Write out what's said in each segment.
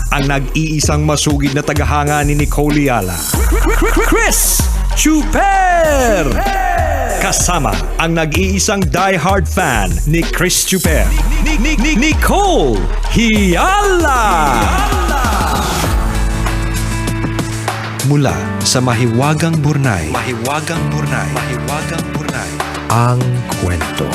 ang nag-iisang masugid na tagahanga ni Nicole Yala, Chris Chuper! Kasama ang nag-iisang die-hard fan ni Chris Chuper, Nicole Yala! Mula sa Mahiwagang Burnay, ang kwento.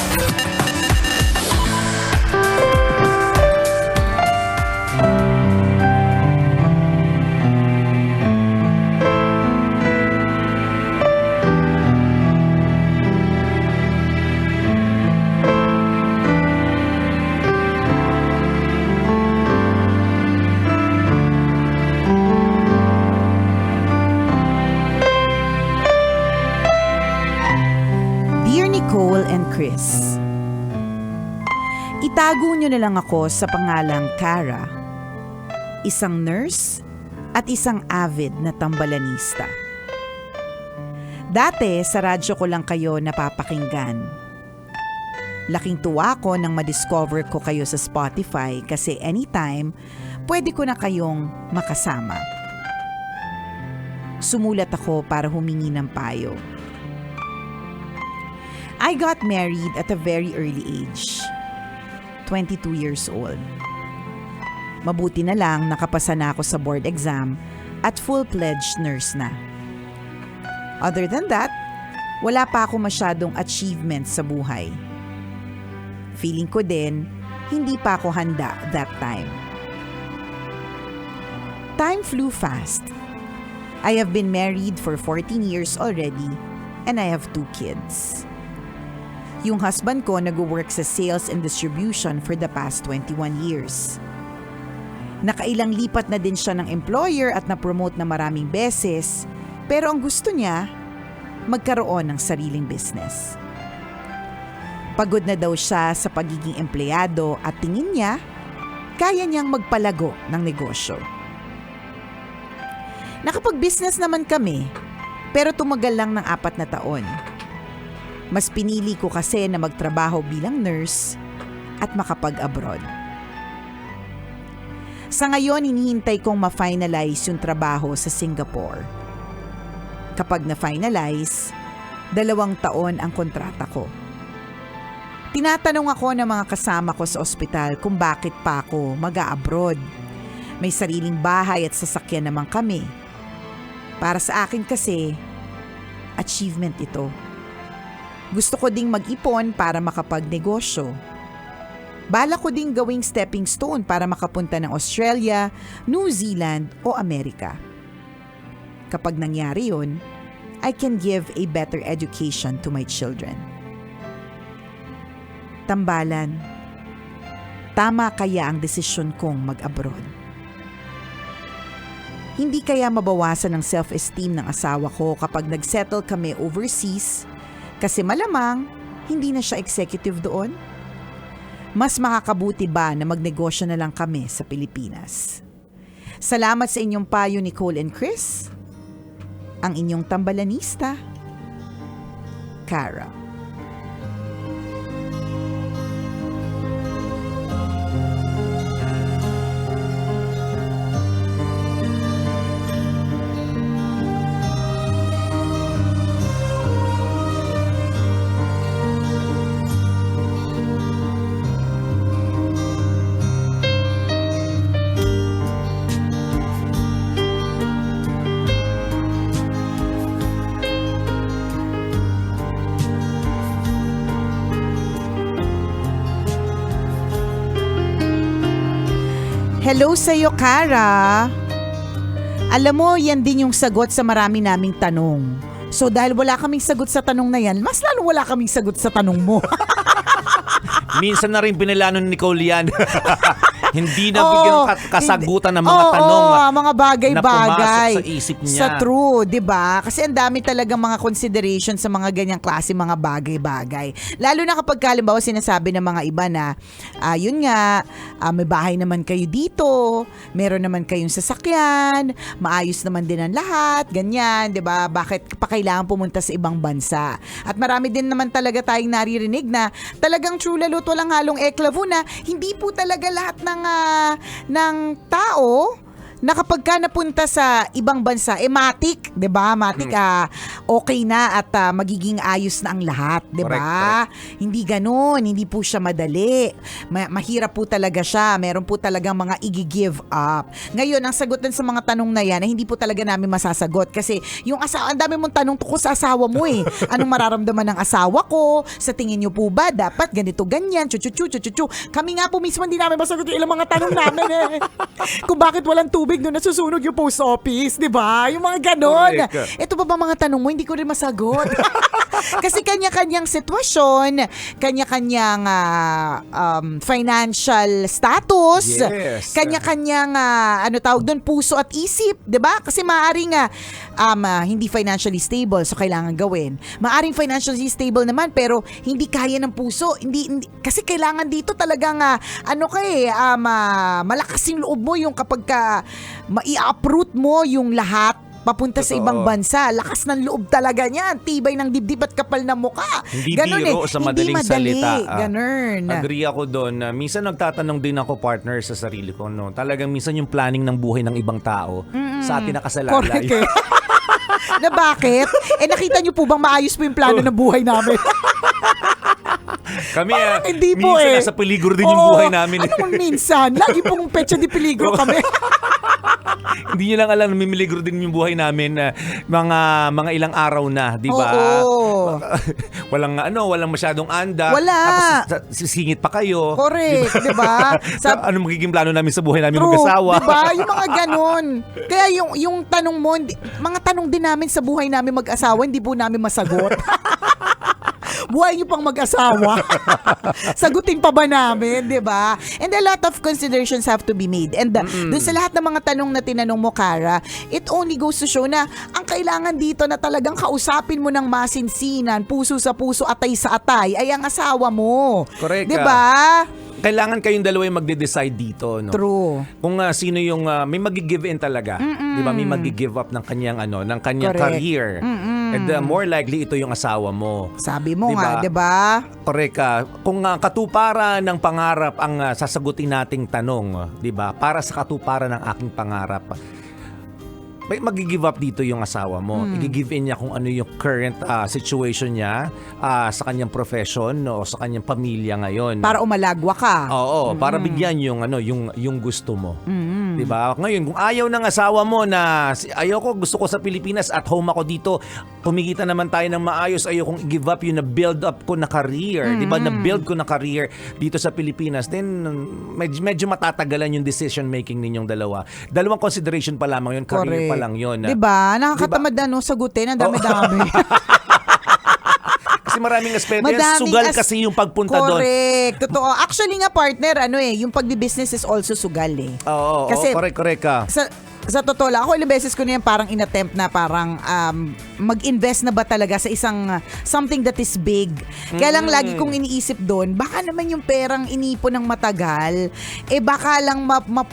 Nicole and Chris. Itago nyo na lang ako sa pangalang Cara, isang nurse at isang avid na tambalanista. Dati sa radyo ko lang kayo napapakinggan. Laking tuwa ko nang madiscover ko kayo sa Spotify kasi anytime pwede ko na kayong makasama. Sumulat ako para humingi ng payo. I got married at a very early age, 22 years old. Mabuti na lang nakapasa na ako sa board exam at full-fledged nurse na. Other than that, wala pa ako masyadong achievements sa buhay. Feeling ko din, hindi pa ako handa that time. Time flew fast. I have been married for 14 years already and I have 2 kids. Yung husband ko nag-work sa sales and distribution for the past 21 years. Nakailang lipat na din siya ng employer at na-promote na maraming beses, pero ang gusto niya, magkaroon ng sariling business. Pagod na daw siya sa pagiging empleyado at tingin niya, kaya niyang magpalago ng negosyo. Nakapag-business naman kami, pero tumagal lang ng 4 na taon. Mas pinili ko kasi na magtrabaho bilang nurse at makapag-abroad. Sa ngayon, hinihintay kong ma-finalize yung trabaho sa Singapore. Kapag na-finalize, 2 taon ang kontrata ko. Tinatanong ako ng mga kasama ko sa ospital kung bakit pa ako mag-a-abroad. May sariling bahay at sasakyan naman kami. Para sa akin kasi, achievement ito. Gusto ko ding mag-ipon para makapagnegosyo. Bala ko ding gawing stepping stone para makapunta ng Australia, New Zealand o Amerika. Kapag nangyari yun, I can give a better education to my children. Tambalan, tama kaya ang desisyon kong mag-abroad? Hindi kaya mabawasan ang self-esteem ng asawa ko kapag nag-settle kami overseas? Kasi malamang, hindi na siya executive doon. Mas makakabuti ba na magnegosyo na lang kami sa Pilipinas? Salamat sa inyong payo, Nicole and Chris. Ang inyong tambalanista, Cara. Hello sa'yo, Cara. Alam mo, yan din yung sagot sa marami naming tanong. So dahil wala kaming sagot sa tanong na yan, mas lalo wala kaming sagot sa tanong mo. Minsan na rin binilano ni Nicole yan. Hindi na bigyan kasagutan ng mga tanong mga bagay-bagay na pumasok sa isip niya. Sa true, di ba? Kasi ang dami talagang mga consideration sa mga ganyang klase, mga bagay-bagay. Lalo na kapag halimbawa sinasabi ng mga iba na, yun nga, may bahay naman kayo dito, meron naman kayong sasakyan, maayos naman din ang lahat, ganyan, di ba? Bakit pa kailangan pumunta sa ibang bansa? At marami din naman talaga tayong naririnig na talagang true lalo't walang halong eklavo na hindi po talaga lahat ng tao na kapag ka napunta sa ibang bansa, matik, 'di ba? Matik okay na at magiging ayos na ang lahat, 'di ba? Hindi ganoon, hindi po siya madali. Mahirap po talaga siya. Meron po talagang mga i-give up. Ngayon, ang sagot din sa mga tanong na 'yan ay hindi po talaga namin masasagot kasi yung asawa, ang dami mong tanong tungkol sa asawa mo eh. Anong mararamdaman ng asawa ko? Sa tingin niyo po ba dapat ganito ganyan? Chuchu. Kami nga po mismo hindi namin masagot yung ilang mga tanong namin eh. Kung bakit walang tubig doon nasusunog yung post office, di ba? Yung mga ganon. Correct. Ito ba mga tanong mo? Hindi ko rin masagot. Kasi kanya-kanyang sitwasyon, kanya-kanyang financial status, Yes. kanya-kanyang ano tawag doon, puso at isip, 'di ba? Kasi maaring hindi financially stable so kailangan gawin. Maaring financially stable naman pero hindi kaya ng puso. Hindi kasi kailangan dito talagang malakas yung loob mo yung kapag mai-uproot mo yung lahat papunta sa Totoo. ibang bansa. Lakas ng loob talaga niyan. Tibay ng dibdib at kapal ng mukha. Hindi Ganun biro sa madaling hindi madali. salita. Ganun. Agree ako doon. Minsan nagtatanong din ako, partner, sa sarili ko. No? Talagang minsan yung planning ng buhay ng ibang tao sa atin nakasalalay. Correct eh. Na bakit? Nakita niyo po bang maayos po yung plano ng buhay namin? Kami, Hindi po minsan eh. nasa peligro din yung buhay namin. Ano kung minsan? Lagi pong petsa di peligro kami. Hindi nyo lang alam, namimiligro din yung buhay namin mga ilang araw na, di ba? Oo. walang masyadong anda. Wala. Tapos sisingit pa kayo. Correct, di ba? Ano magiging plano namin sa buhay namin True, mag-asawa? di ba? Yung mga ganon. Kaya yung tanong mo, mga tanong din namin sa buhay namin mag-asawa, hindi po namin masagot. Buhay niyo pang mag-asawa. Sagutin pa ba namin, di ba? And a lot of considerations have to be made. And dun sa lahat ng mga tanong na tinanong mo, Cara, it only goes to show na ang kailangan dito na talagang kausapin mo ng masinsinan, puso sa puso, atay sa atay, ay ang asawa mo. Correct. Di ba? Kailangan kayong dalawa yung magde-decide dito, no? True. Kung sino yung may magi-give in talaga, 'di ba? May magi-give up ng kanyang Correct. career. And more likely ito yung asawa mo. Sabi mo Diba? nga, di ba? Correct ka. Kung katuparan ng pangarap ang sasagutin nating tanong, 'di ba? Para sa katuparan ng aking pangarap, may mag-give up dito yung asawa mo. I-give in niya kung ano yung current situation niya sa kanyang profession o sa kanyang pamilya ngayon. Para umalagwa ka. Oo, para bigyan yung gusto mo. 'Di ba? Ngayon, kung ayaw ng asawa mo na gusto ko sa Pilipinas at home ako dito, kumikita naman tayo ng maayos, ayaw kong i-give up yung na-build up ko na career, 'di ba? Na-build ko na career dito sa Pilipinas, then medyo matatagalan yung decision making ninyong dalawa. Dalawang consideration pa lamang yun, career pa lang yun. Diba? Nakakatamad na sagutin. Ang dami-dami. Kasi maraming aspeto yan. Madaming Sugal kasi yung pagpunta doon. Correct. Totoo. Actually nga, partner, yung pagdi-business is also sugal eh. Oo, Kasi correct ka. Sa totoo lang, ako ilang beses ko na yan parang inattempt na parang mag-invest na ba talaga sa isang something that is big. Kaya lang lagi kong iniisip doon, baka naman yung perang inipon ng matagal, baka lang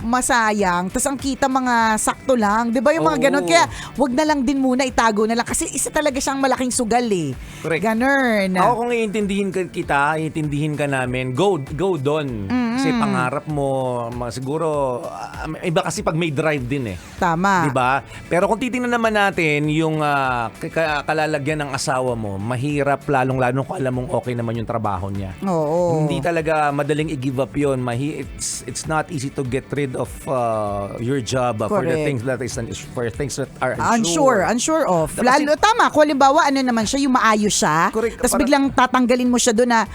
masayang, tas ang kita mga sakto lang. Di ba yung mga ganun? Kaya wag na lang din muna, itago na lang. Kasi isa talaga siyang malaking sugal eh. Correct. Ganun. Ako kung iintindihin iintindihin ka namin, go doon. Kasi pangarap mo, siguro, iba kasi pag may drive din eh. Tama. Diba? Pero kung titingnan naman natin yung kalalagyan ng asawa mo, mahirap lalong-lalo kung alam mong okay naman yung trabaho niya. Oo. Hindi talaga madaling i-give up yun. It's not easy to get rid of your job for the Correct. things that are unsure. Unsure of. Kasi- Tama. Kung halimbawa, naman siya, yung maayos siya. Correct. Tapos Parang- biglang tatanggalin mo siya doon na,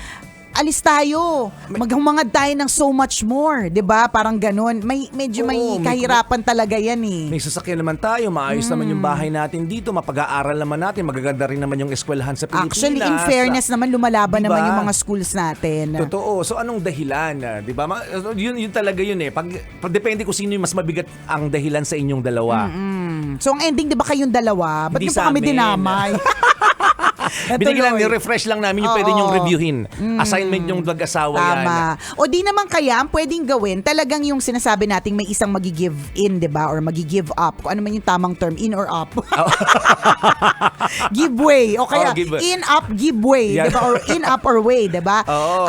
alis tayo. Maghumangad tayo ng so much more. 'Di ba? Parang ganun. Medyo may kahirapan talaga yan eh. May sasakyan naman tayo, maayos naman yung bahay natin dito, mapag-aaral naman natin, magaganda rin naman yung eskwelahan sa Pilipinas. Actually, in fairness naman, lumalaban Diba? naman yung mga schools natin. Totoo. So anong dahilan? 'Di ba? Yun talaga yun eh. Pag depende kung sino yung mas mabigat ang dahilan sa inyong dalawa. So, ang ending, 'di ba kayong dalawa? Ba't Hindi niyo pa kami sa amin. dinamay? Binigyan lang, ni-refresh lang namin yung pwede Oo. nyong reviewin. Assignment yung mag-asawa yan. Tama. O di naman kaya, ang pwedeng gawin, talagang yung sinasabi nating may isang magi-give in, di ba? Or magi-give up. Kung ano man yung tamang term, in or up. Give way. O kaya, give way. in, up, give way. Yeah. Di ba? Or in, up, or way. Di ba? Oo.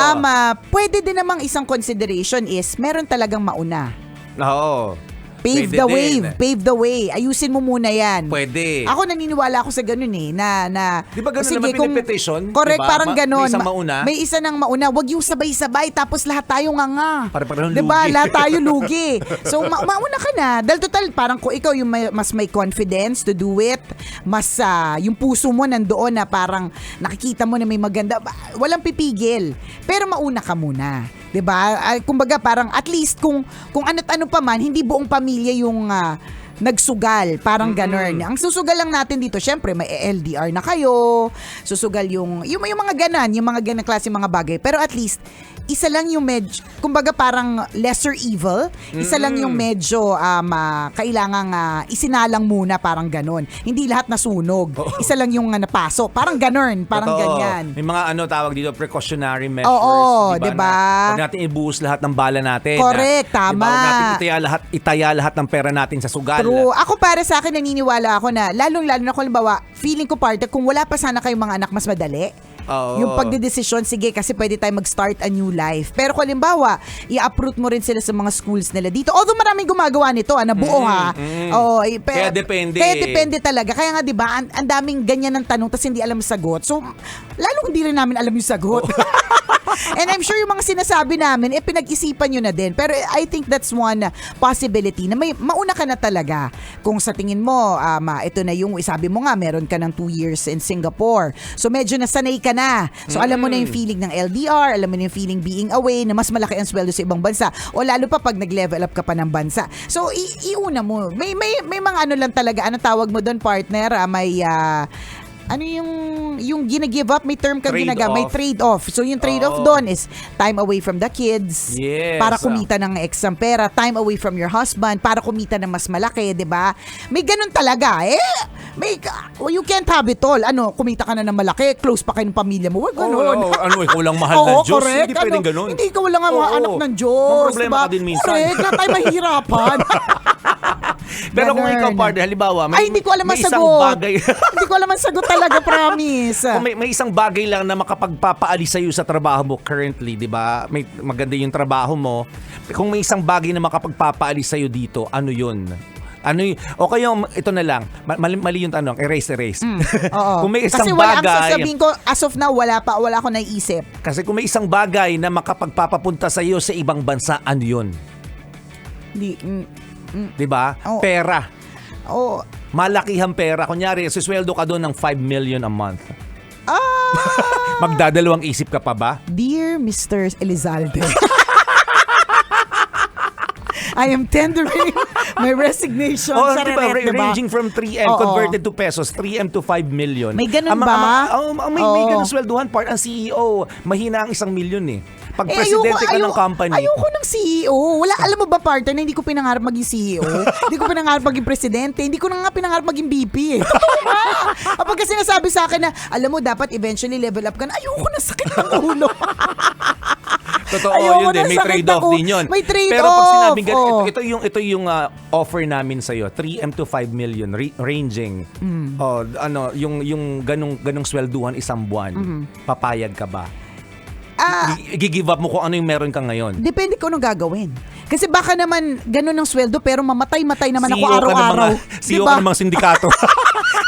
Pwede din namang isang consideration is, meron talagang mauna. Oo. Pave Pwede the din. wave. Pave the way. Ayusin mo muna yan. Pwede. Ako naniniwala ako sa ganun na Di ba ganun naman pinipetition? Correct, Diba? parang ganun. May isang mauna. May isa nang mauna. Wag yung sabay-sabay tapos lahat tayo nga. Pare-parehong Diba? lugi. Lahat tayo lugi. So, mauna ka na. Dahil total, parang kung ikaw yung mas may confidence to do it, mas yung puso mo nandoon na parang nakikita mo na may maganda, walang pipigil. Pero mauna ka muna. 'Di ba? Kumbaga parang at least kung ano't ano pa man, hindi buong pamilya yung nagsugal, parang ganun. Ang susugal lang natin dito, syempre may LDR na kayo, susugal yung mga ganang klase mga bagay. Pero at least isa lang yung medyo, kumbaga parang lesser evil, isa lang yung medyo kailangang isinalang muna, parang ganun. Hindi lahat nasunog. Isa lang yung napasok. Parang ganun, parang Totoo. ganyan. May mga tawag dito, precautionary measures. Oo, diba? diba? Huwag natin ibuhos lahat ng bala natin. Correct, tama. Huwag natin itaya lahat ng pera natin sa sugal. True. Ako para sa akin, naniniwala ako na, lalong-lalo na kung halimbawa, feeling ko partner, kung wala pa sana kayong mga anak, mas madali. Oo. Yung pagdedesisyon, sige, kasi pwede tayo mag-start a new life. Pero kung halimbawa, i-uproot mo rin sila sa mga schools nila dito. Although maraming gumagawa nito, nabuo ha. Oo, Kaya depende. Kaya depende talaga. Kaya nga, di ba, ang daming ganyan ng tanong, tapos hindi alam yung sagot. So, lalo hindi rin namin alam yung sagot. And I'm sure yung mga sinasabi namin, pinag-isipan nyo na din. Pero I think that's one possibility na may mauna ka na talaga. Kung sa tingin mo, ito na yung, sabi mo nga, meron ka ng 2 years in Singapore. So medyo nasanay ka na. So alam mo na yung feeling ng LDR, alam mo na yung feeling being away, na mas malaki ang sweldo sa ibang bansa. O lalo pa pag nag-level up ka pa ng bansa. So iuna mo. May mga ano lang talaga, ano tawag mo doon, partner? Ano yung gina-give up, may term kang may trade-off. So yung trade-off doon is time away from the kids, Yes. para kumita ng extra pera, time away from your husband para kumita ng mas malaki, 'di ba? May ganun talaga. You can't have it all. Kumita ka na ng malaki, close pa kayo ng pamilya mo. Wag ganun. Ikaw lang mahal ng Diyos. Correct. Hindi pwedeng ganun. Hindi ikaw lang ang mga Oo. anak ng Diyos. May problema ka din minsan. Correct. Na tayo mahirapan. Pero kung Ganun. ikaw, partner, halimbawa, Hindi ko alam ang may isang sagot. bagay. Hindi ko alam ang sagot talaga, promise. Kung may isang bagay lang na makapagpapaalis sa'yo sa trabaho mo currently, di ba? May maganda yung trabaho mo. Kung may isang bagay na makapagpapaalis sa'yo dito, ano yun? O kayo, ito na lang. Mali yung tanong. Erase. Oo. Kung may isang Kasi wala, ang bagay, sasabihin ko, as of now, wala ako naiisip. kasi kung may isang bagay na makapagpapapunta sa'yo sa ibang bansa, ano yun? Di ba? Oo. Pera. Oh, Malakihang pera. Kunyari, susweldo ka doon ng 5 million a month. Magdadalawang isip ka pa ba? dear Mr. Elizalde. I am tendering my resignation. Oh, sa di ba? Renet, diba? Ranging from 3M Oo. converted to pesos, 3M to 5 million. May ganun ba? May Oo. ganun swelduhan. Ang CEO, mahina ang 1 million eh. Pag presidente ka ng company. Ayoko ng CEO. Alam mo ba, partner, na hindi ko pinangarap maging CEO? Hindi ko pinangarap maging presidente. Hindi ko na nga pinangarap maging VP eh. Totoo nga. Kapag kasi sinasabi sa akin na, alam mo, dapat eventually level up ka na, ayoko na, sakit ng ulo. Totoo Ayoko yun din. na, May sakit trade-off ako. din yun. May trade-off. Pero pag sinabing ganito, Oo. ito yung offer namin sa'yo. 3M to 5 million ranging. Yung ganong swelduhan isang buwan. Papayag ka ba? I-give up mo kung ano yung meron ka ngayon. Depende kung anong gagawin. Kasi baka naman ganun ang sweldo pero mamatay-matay naman ako CEO ka ng araw-araw. CEO ka ng mga sindikato.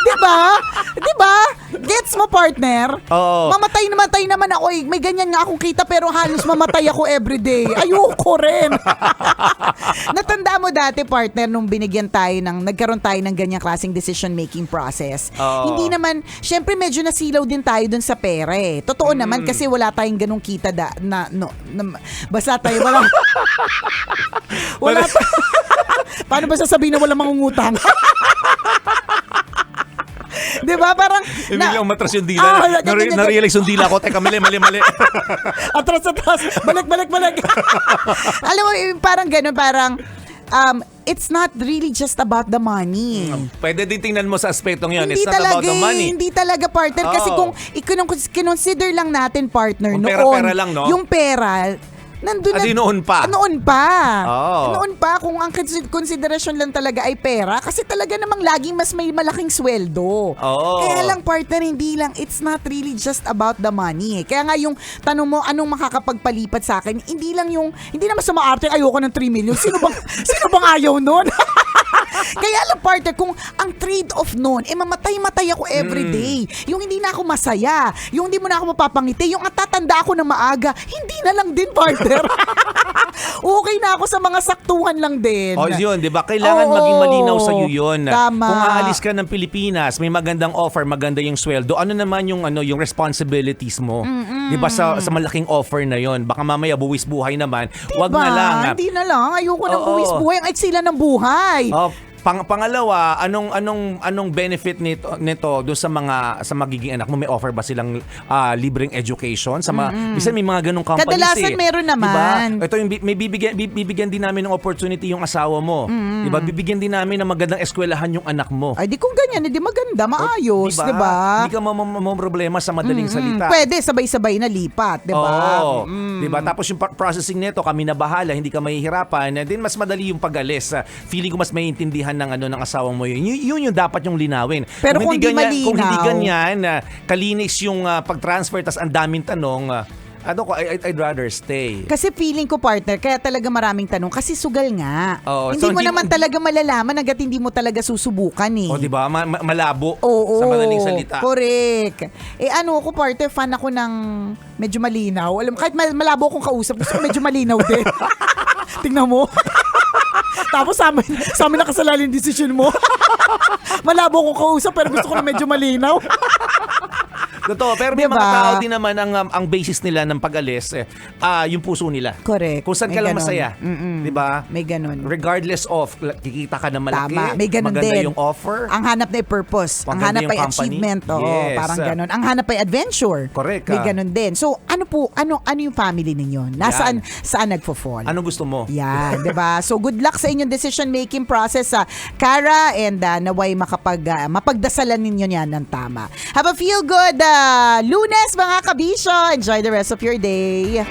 Diba? Gets mo, partner? Oo. Mamatay naman ako eh. May ganyan nga akong kita pero halos mamatay ako everyday. Ayoko rin. Natanda mo dati, partner, nung nagkaroon tayo ng ganyang klaseng decision-making process. Oo. Hindi naman, syempre medyo nasilaw din tayo dun sa pera eh. Totoo naman kasi wala tayong ganong kita basta tayo wala paano ba sasabihin na walang mangungutang? Diba? Parang Hindi lang matras yung dila. Na-realize yung dila ko. Teka, mali. atras. Balik. Alam mo, parang ganun, it's not really just about the money. Pwede din tingnan mo sa aspetong yun. Hindi It's not about the money. Hindi talaga, partner. Kasi Oo. kung kinonsider lang natin, partner, Kung noon, pera-pera lang, no? yung pera, nandun Adi noon pa. Noon pa. Oo. Noon pa, kung ang konsiderasyon lang talaga ay pera, kasi talaga namang laging mas may malaking sweldo. Oo. Kaya lang, partner, hindi lang, it's not really just about the money. Kaya nga yung tanong mo, anong makakapagpalipat sa akin, hindi naman sa maarte, ayoko ng 3 million. Sino bang ayaw nun? Kaya lang, partner, kung ang trade-off nun, mamatay-matay ako everyday. Yung hindi na ako masaya, yung hindi mo na ako mapapangiti, yung tatanda ako na maaga, hindi na lang din, partner. Okay na ako sa mga saktuhan lang din. Yun, di ba? Kailangan Oo, maging malinaw sa iyo yun. tama. Kung aalis ka ng Pilipinas, may magandang offer, maganda yung sweldo, ano naman yung responsibilities mo? Di ba sa malaking offer na yun? Baka mamaya buwis buhay naman. Wag na lang. Hindi na lang. Ayoko ng Oo. buwis buhay. Ang eksila ng buhay. Pangalawa, anong benefit nito doon sa magiging anak mo? May offer ba silang libreng education sa minsan may mga ganung companies. Kadalasan meron naman. Diba? Ito yung may bibigyan din namin ng opportunity yung asawa mo. Diba? Bibigyan din namin ng magandang eskwelahan yung anak mo. Ay, di kung ganyan, di maganda, maayos, di ba? Hindi ka problema sa madaling salita. Pwede, sabay-sabay na lipat, di ba? Oo. Diba? Tapos yung processing nito, kami na bahala, hindi ka mahihirapan. Then mas madali yung pag-alis. Feeling ko mas maiintindihan ng asawa mo yun. Yun yung dapat yung linawin. Pero kung hindi malinaw, kung hindi ganyan, kalinis yung pag-transfer tas ang daming tanong, I'd rather stay. Kasi feeling ko, partner, kaya talaga maraming tanong. Kasi sugal nga. Oo, Hindi so mo naman talaga malalaman hanggat hindi mo talaga susubukan eh. O diba? Malabo Oo, sa madaling salita. correct. Ako, partner, fan ako ng medyo malinaw. Alam mo, kahit malabo akong kausap, gusto ko medyo malinaw din. Tingnan mo. Tapos sa amin nakasalalin decision mo. Malabo akong kausap pero gusto ko na medyo malinaw. Totoo, pero may Diba? mga tao din naman ang basis nila ng pag-alis, yung puso nila. Correct. Kung saan ka May lang ganon. masaya. Di ba? May ganun. Regardless of, kikita ka na malaki, Tama, may ganun maganda din. yung offer. Ang hanap na ay purpose. Ang Maganda hanap yung ay company. achievement. Oo, Yes. parang ganun. Ang hanap ay adventure. Correct, May ganun din. So, ano yung family ninyo? Saan nagfo-fall? Anong gusto mo? Yan, 'di ba? So good luck sa inyong decision making process sa Kara, and naway mapagdasalan ninyo yan ng tama. Have a feel good Lunes, mga kabisyo. Enjoy the rest of your day.